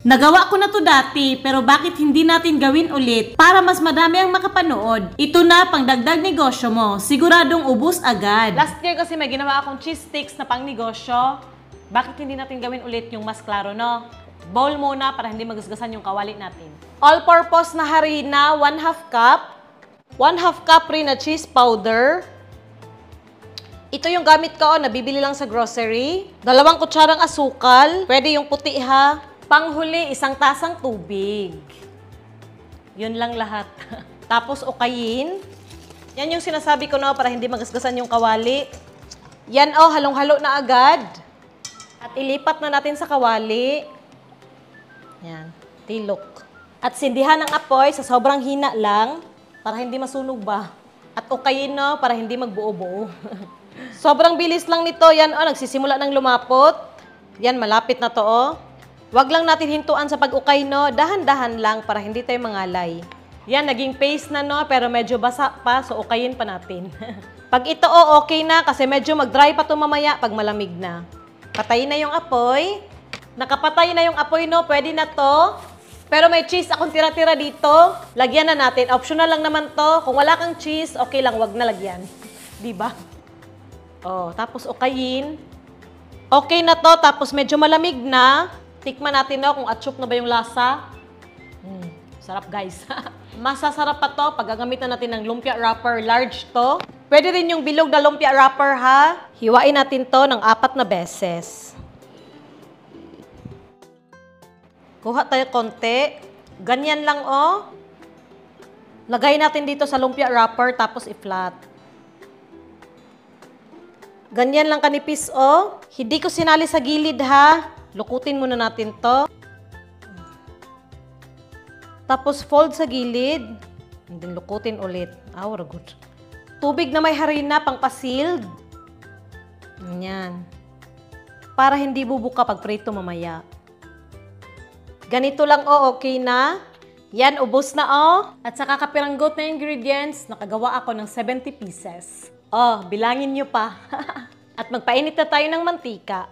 Nagawa ko na to dati, pero bakit hindi natin gawin ulit para mas madami ang makapanood? Ito na pangdagdag negosyo mo, siguradong ubos agad. Last year kasi may ginawa akong cheese sticks na pang negosyo. Bakit hindi natin gawin ulit yung mas klaro, no? Bowl muna para hindi magasgasan yung kawali natin. All-purpose na harina, 1/2 cup. 1/2 cup rin na cheese powder. Ito yung gamit ko, nabibili lang sa grocery. 2 kutsarang asukal. Pwede yung puti ha. Panghuli, 1 tasang tubig. Yun lang lahat. Tapos ukayin. Yan yung sinasabi ko na para hindi magasgasan yung kawali. Yan halong-halo na agad. At ilipat na natin sa kawali. Yan, tilok. At sindihan ng apoy sa sobrang hina lang para hindi masunog ba. At ukayin para hindi magbuo-buo. Sobrang bilis lang nito. Yan nagsisimula ng lumapot. Yan, malapit na to Wag lang natin hintuan sa pag-ukay, no? Dahan-dahan lang para hindi tayo mangalay. Yan, naging paste na, no? Pero medyo basa pa, so ukayin pa natin. Pag ito, okay na kasi medyo mag-dry pa ito mamaya pag malamig na. Patayin na yung apoy. Nakapatay na yung apoy, no? Pwede na to. Pero may cheese akong tira-tira dito. Lagyan na natin. Optional lang naman to. Kung wala kang cheese, okay lang, wag na lagyan. Diba? Tapos ukayin. Okay na to, tapos medyo malamig na. Tikman natin kung atsup na ba yung lasa. Sarap guys. Masasarap pa to pag gagamitan natin ng lumpia wrapper. Large to. Pwede rin yung bilog na lumpia wrapper ha. Hiwain natin to ng 4 na beses. Kuha tayo konti. Ganyan lang Lagay natin dito sa lumpia wrapper tapos i-flat. Ganyan lang kanipis Hindi ko sinali sa gilid ha. Lukutin muna natin to. Tapos fold sa gilid. And then lukutin ulit. We're good. Tubig na may harina pang pasild. Ganyan. Para hindi bubuka pag prito mamaya. Ganito lang okay na. Yan, ubos na At sa kakapiranggot na ingredients, nakagawa ako ng 70 pieces. Bilangin nyo pa. At magpainit na tayo ng mantika.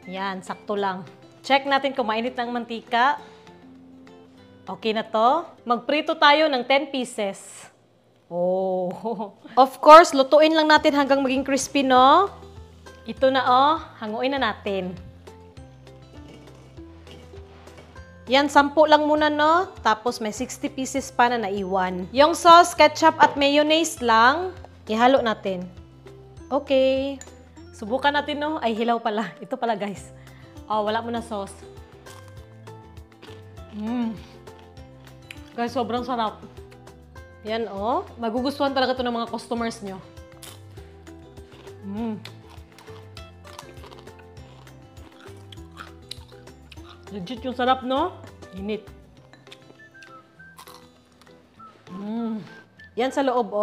Yan, sakto lang. Check natin kung mainit ng mantika. Okay na to. Magprito tayo ng 10 pieces. Of course, lutuin lang natin hanggang maging crispy, no? Ito na, hanguin na natin. Yan, 10 lang muna, no? Tapos may 60 pieces pa na naiwan. Yung sauce, ketchup at mayonnaise lang, ihalo natin. Okay. Subukan natin, no? Ay, hilaw pala. Ito pala, guys. Wala mo na sauce. Guys, sobrang sarap. Yan, magugustuhan talaga ito ng mga customers nyo. Legit yung sarap, no? Init. Yan sa loob,